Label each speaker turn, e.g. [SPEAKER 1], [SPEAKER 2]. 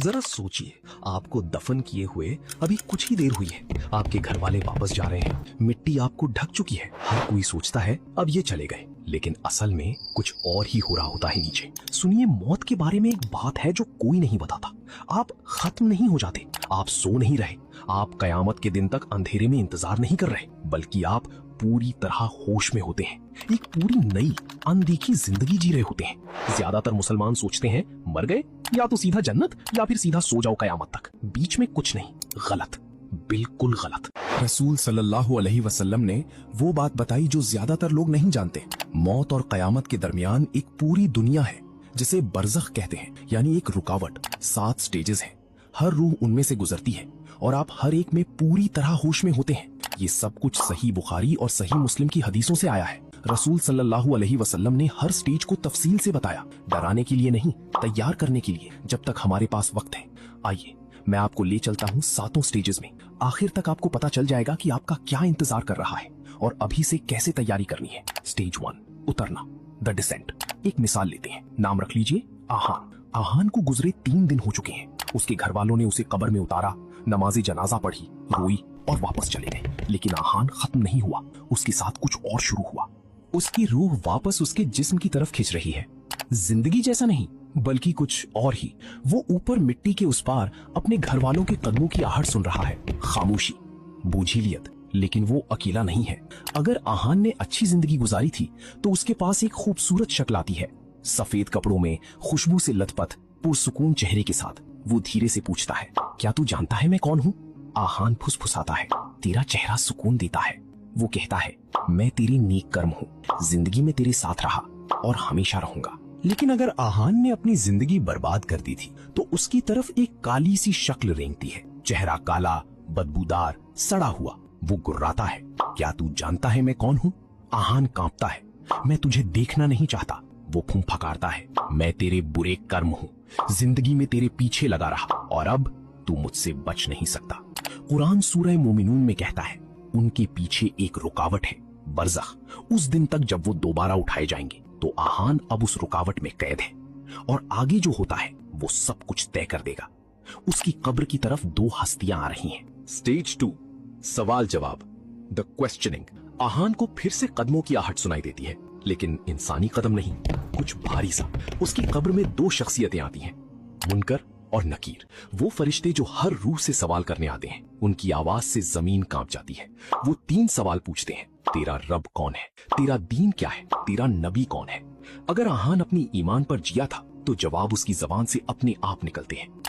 [SPEAKER 1] जरा सोचिए, आपको दफन किए हुए अभी कुछ ही देर हुई है, आपके घर वाले वापस जा रहे हैं, मिट्टी आपको ढक चुकी है। हर कोई सोचता है अब ये चले गए, लेकिन असल में कुछ और ही हो रहा होता है नीचे। सुनिए, मौत के बारे में एक बात है जो कोई नहीं बताता। आप खत्म नहीं हो जाते, आप सो नहीं रहे, आप कयामत के दिन तक अंधेरे में इंतजार नहीं कर रहे, बल्कि आप पूरी तरह होश में होते हैं, एक पूरी नई अनदेखी जिंदगी जी रहे होते हैं। ज्यादातर मुसलमान सोचते हैं मर गए, या तो सीधा जन्नत या फिर सीधा सो जाओ कयामत तक, बीच में कुछ नहीं। गलत, बिल्कुल गलत।
[SPEAKER 2] रसूल सल्लल्लाहु अलैहि वसल्लम ने वो बात बताई जो ज्यादातर लोग नहीं जानते। मौत और कयामत के दरमियान एक पूरी दुनिया है जिसे बरज़ख कहते हैं, यानी एक रुकावट। 7 स्टेजेस हैं, हर रूह उनमें से गुजरती है और आप हर एक में पूरी तरह होश में होते हैं। ये सब कुछ सही बुखारी और सही मुस्लिम की हदीसों से आया है। रसूल सल्लल्लाहु अलैहि वसल्लम ने हर स्टेज को तफसील से बताया, डराने के लिए नहीं, तैयार करने के लिए, जब तक हमारे पास वक्त है। आइए मैं आपको ले चलता हूँ 7 स्टेजेस में। आखिर तक आपको पता चल जाएगा कि आपका क्या इंतजार कर रहा है और अभी से कैसे तैयारी करनी है। स्टेज 1, उतरना, द डिसेंट। एक मिसाल लेते हैं, नाम रख लीजिए आहान। आहान को गुजरे 3 दिन हो चुके हैं। उसके घर वालों ने उसे कब्र में उतारा, नमाज़े जनाजा पढ़ी, रोई और वापस चले गए। लेकिन आहान खत्म नहीं हुआ, उसके साथ कुछ और शुरू हुआ। उसकी रूह वापस उसके जिस्म की तरफ खिंच रही है। जिंदगी जैसा नहीं, बल्कि कुछ और ही। वो ऊपर मिट्टी के उस पार अपने घर वालों के कदमों की आहट सुन रहा है। खामोशी, बोझिलियत, लेकिन वो अकेला नहीं है। अगर आहान ने अच्छी जिंदगी गुजारी थी तो उसके पास एक खूबसूरत शक्ल आती है, सफेद कपड़ों में, खुशबू से लथपथ, पुरसुकून चेहरे के साथ। वो धीरे से पूछता है, क्या तू जानता है मैं कौन हूँ? आहान फुसफुसाता है, तेरा चेहरा सुकून देता है। वो कहता है, मैं तेरी नेक कर्म हूँ, जिंदगी में तेरे साथ रहा और हमेशा रहूंगा। लेकिन अगर आहान ने अपनी जिंदगी बर्बाद कर दी थी तो उसकी तरफ एक काली सी शक्ल रेंगती है, चेहरा काला, बदबूदार, सड़ा हुआ। वो गुर्राता है, क्या तू जानता है मैं कौन हूँ? आहान कांपता है, मैं तुझे देखना नहीं चाहता। वो फुंफकारता है, मैं तेरे बुरे कर्म हूँ, जिंदगी में तेरे पीछे लगा रहा और अब तू मुझसे बच नहीं सकता। कुरान सूरह मोमिनून में कहता है, उनके पीछे एक रुकावट है, बरज़ख। उस दिन तक जब वो दोबारा उठाए जाएंगे तो आहान अब उस रुकावट में कैद है और आगे जो होता है वो सब कुछ तय कर देगा। उसकी कब्र की तरफ 2 हस्तियां आ रही हैं।
[SPEAKER 1] स्टेज 2, सवाल जवाब, द क्वेश्चनिंग। आहान को फिर से कदमों की आहट सुनाई देती है, लेकिन इंसानी कदम नहीं, कुछ भारी सा। उसकी कब्र में 2 शख्सियतें आती हैं, मुनकर और नकीर। वो फरिश्ते जो हर रूह से सवाल करने आते हैं। उनकी आवाज से जमीन कांप जाती है। वो 3 सवाल पूछते हैं, तेरा रब कौन है, तेरा दीन क्या है, तेरा नबी कौन है। अगर आहान अपनी ईमान पर जिया था तो जवाब उसकी जबान से अपने आप निकलते हैं।